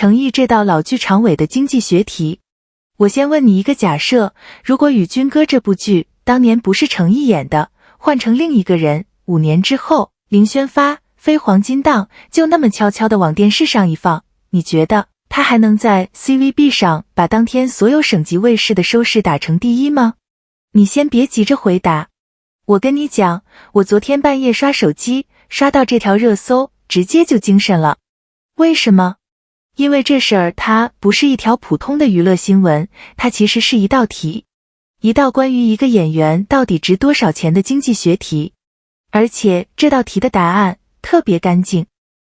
程毅这道老剧常委的经济学题。我先问你一个假设，如果《与君歌》这部剧当年不是程毅演的，换成另一个人，5年之后，林宣发非黄金档就那么悄悄地往电视上一放，你觉得他还能在 CVB 上把当天所有省级卫视的收视打成第一吗？你先别急着回答。我跟你讲，我昨天半夜刷手机，刷到这条热搜，直接就精神了。为什么？因为这事儿它不是一条普通的娱乐新闻，它其实是一道题，一道关于一个演员到底值多少钱的经济学题。而且这道题的答案特别干净。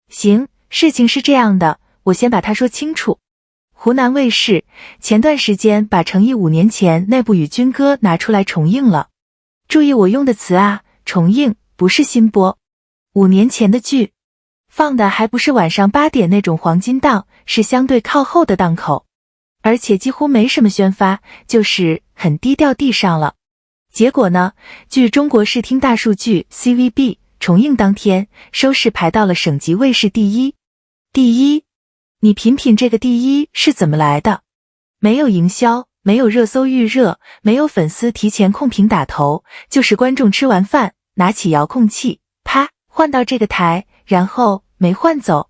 行，事情是这样的，我先把它说清楚。湖南卫视前段时间把程毅5年前那部《与君歌》拿出来重映了。注意我用的词啊，重映，不是新播。5年前的剧，放的还不是晚上8点那种黄金档，是相对靠后的档口，而且几乎没什么宣发，就是很低调地上了。结果呢，据中国视听大数据 CVB 重映当天，收视排到了省级卫视第一。第一，你品品这个第一是怎么来的？没有营销，没有热搜预热，没有粉丝提前控屏打头，就是观众吃完饭拿起遥控器，啪，换到这个台，然后没换走。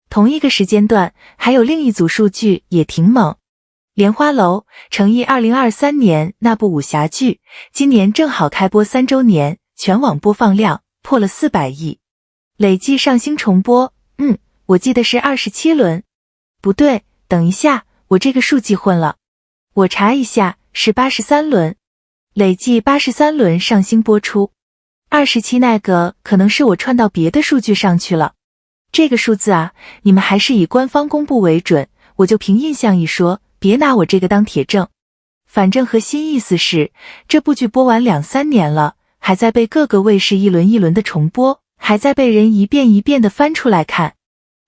同一个时间段，还有另一组数据也挺猛。莲花楼，程毅2023年那部武侠剧，今年正好开播3周年，全网播放量破了400亿，累计上星重播，我记得是27轮。不对，等一下，我这个数记混了。我查一下，是83轮，累计83轮上星播出。27那个可能是我串到别的数据上去了。这个数字啊，你们还是以官方公布为准，我就凭印象一说，别拿我这个当铁证。反正核心意思是，这部剧播完2-3年了，还在被各个卫视一轮一轮的重播，还在被人一遍一遍的翻出来看。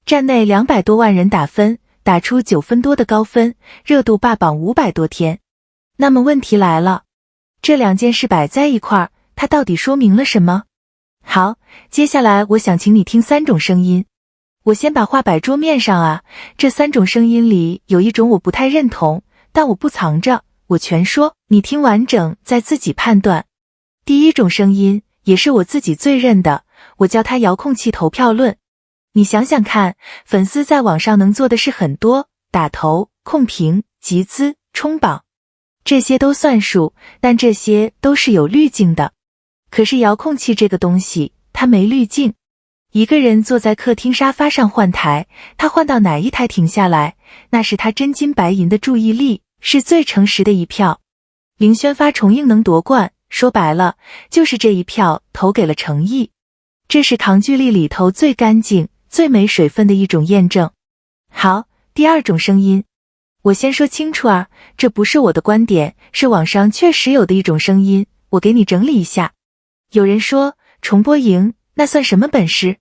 站内200多万人打分，打出9分多的高分，热度霸榜500多天。那么问题来了，这2件事摆在一块儿，它到底说明了什么？好，接下来我想请你听3种声音。我先把话摆桌面上啊，这3种声音里有一种我不太认同，但我不藏着，我全说，你听完整再自己判断。第一种声音，也是我自己最认的，我叫它遥控器投票论。你想想看，粉丝在网上能做的事很多，打头、控屏、集资、冲榜，这些都算数，但这些都是有滤镜的。可是遥控器这个东西，它没滤镜。一个人坐在客厅沙发上换台，他换到哪一台停下来，那是他真金白银的注意力，是最诚实的一票。林宣发重映能夺冠，说白了，就是这一票投给了程毅。这是抗拒力里头最干净、最没水分的一种验证。好，第2种声音，我先说清楚啊，这不是我的观点，是网上确实有的一种声音，我给你整理一下。有人说重播赢，那算什么本事？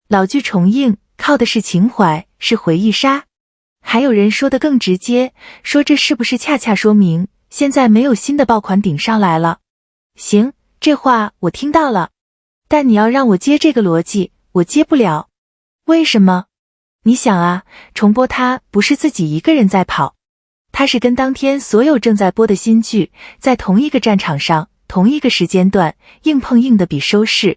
老剧重映靠的是情怀，是回忆杀。还有人说的更直接，说这是不是恰恰说明现在没有新的爆款顶上来了？行，这话我听到了，但你要让我接这个逻辑，我接不了。为什么？你想啊，重播它不是自己一个人在跑，它是跟当天所有正在播的新剧在同一个战场上，同一个时间段硬碰硬的比收视。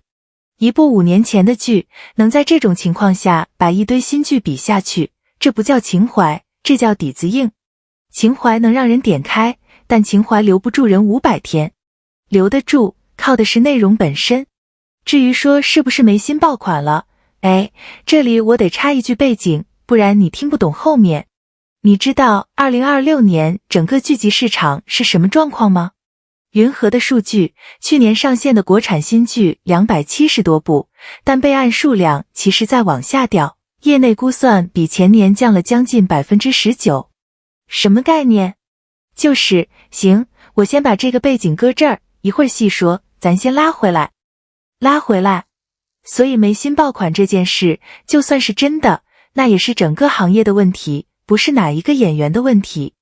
一部5年前的剧能在这种情况下把一堆新剧比下去，这不叫情怀，这叫底子硬。情怀能让人点开，但情怀留不住人500天，留得住靠的是内容本身。至于说是不是没新爆款了，这里我得插一句背景，不然你听不懂后面。你知道2026年整个剧集市场是什么状况吗？云和的数据，去年上线的国产新剧270多部，但备案数量其实在往下掉，业内估算比前年降了将近 19%。 什么概念？行，我先把这个背景搁这儿，一会儿细说，咱先拉回来。所以没新爆款这件事，就算是真的，那也是整个行业的问题，不是哪一个演员的问题。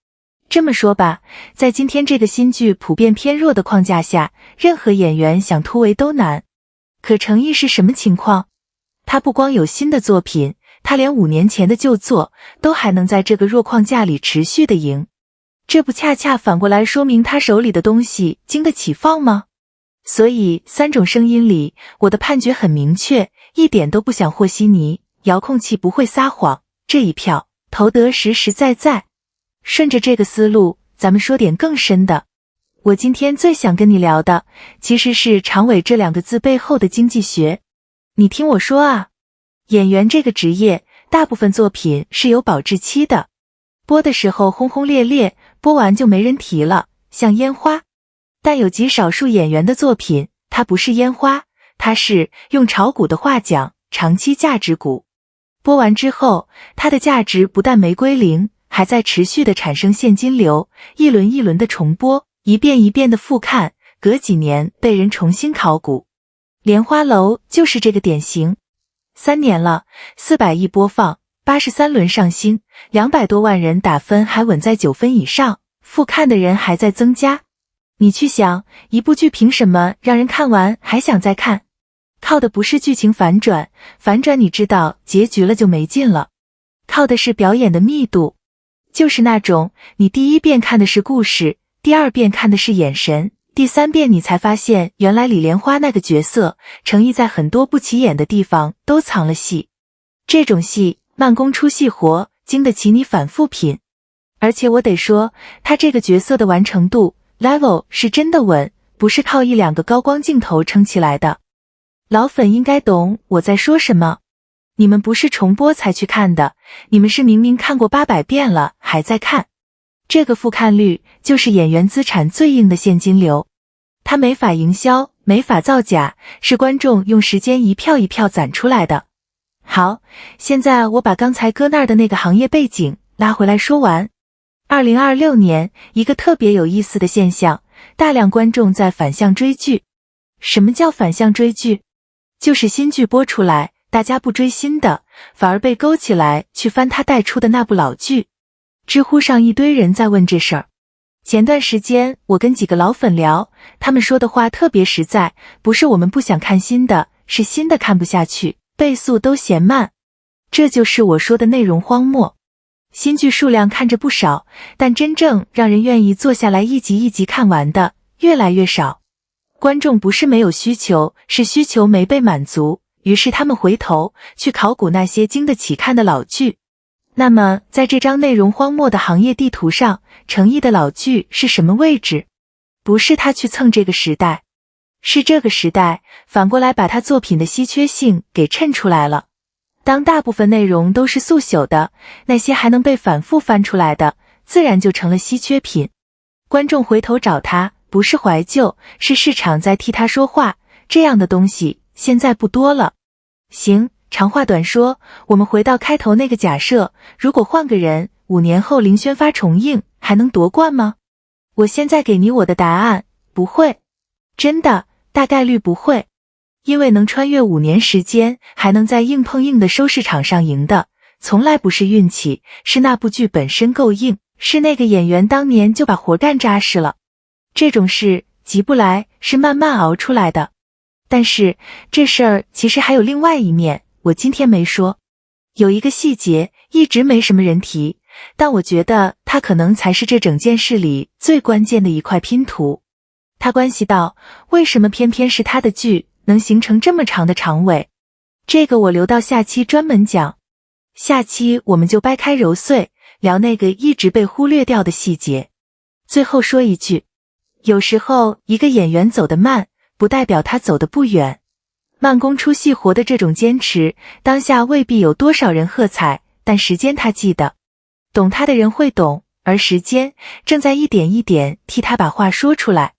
这么说吧，在今天这个新剧普遍偏弱的框架下，任何演员想突围都难。可程毅是什么情况？他不光有新的作品，他连5年前的旧作都还能在这个弱框架里持续的赢，这不恰恰反过来说明他手里的东西经得起放吗？所以3种声音里，我的判决很明确，一点都不想和稀泥，遥控器不会撒谎，这一票投得实实在在。顺着这个思路，咱们说点更深的。我今天最想跟你聊的，其实是常委这2个字背后的经济学。你听我说啊，演员这个职业，大部分作品是有保质期的，播的时候轰轰烈烈，播完就没人提了，像烟花。但有极少数演员的作品，它不是烟花，它是用炒股的话讲，长期价值股。播完之后，它的价值不但没归零，还在持续的产生现金流，一轮一轮的重播，一遍一遍的复看，隔几年被人重新考古。莲花楼就是这个典型，3年了，400亿播放，83轮上新，200多万人打分还稳在9分以上，复看的人还在增加。你去想，一部剧凭什么让人看完还想再看？靠的不是剧情反转，反转你知道结局了就没劲了，靠的是表演的密度，就是那种你第1遍看的是故事，第2遍看的是眼神，第3遍你才发现原来李莲花那个角色诚意在很多不起眼的地方都藏了戏。这种戏慢工出细活，经得起你反复品。而且我得说，他这个角色的完成度 level 是真的稳，不是靠1-2个高光镜头撑起来的。老粉应该懂我在说什么，你们不是重播才去看的，你们是明明看过800遍了还在看。这个复看率就是演员资产最硬的现金流，它没法营销，没法造假，是观众用时间一票一票攒出来的。好，现在我把刚才搁那儿的那个行业背景拉回来说完。2026年，一个特别有意思的现象，大量观众在反向追剧。什么叫反向追剧？就是新剧播出来，大家不追新的，反而被勾起来去翻他带出的那部老剧。知乎上一堆人在问这事儿。前段时间我跟几个老粉聊，他们说的话特别实在，不是我们不想看新的，是新的看不下去，倍速都嫌慢。这就是我说的内容荒漠。新剧数量看着不少，但真正让人愿意坐下来一集一集看完的越来越少。观众不是没有需求，是需求没被满足，于是他们回头去考古那些经得起看的老剧。那么在这张内容荒漠的行业地图上，诚意的老剧是什么位置？不是他去蹭这个时代，是这个时代反过来把他作品的稀缺性给衬出来了。当大部分内容都是速朽的，那些还能被反复翻出来的，自然就成了稀缺品。观众回头找他，不是怀旧，是市场在替他说话，这样的东西现在不多了。行，长话短说，我们回到开头那个假设，如果换个人，5年后林宣发重映，还能夺冠吗？我现在给你我的答案，不会。真的，大概率不会。因为能穿越5年时间，还能在硬碰硬的收视场上赢的，从来不是运气，是那部剧本身够硬，是那个演员当年就把活干扎实了。这种事急不来，是慢慢熬出来的。但是这事儿其实还有另外一面，我今天没说。有一个细节一直没什么人提，但我觉得它可能才是这整件事里最关键的一块拼图。它关系到为什么偏偏是他的剧能形成这么长的长尾。这个我留到下期专门讲。下期我们就掰开揉碎，聊那个一直被忽略掉的细节。最后说一句，有时候一个演员走得慢，不代表他走得不远。慢工出细活的这种坚持，当下未必有多少人喝彩，但时间他记得，懂他的人会懂，而时间正在一点一点替他把话说出来。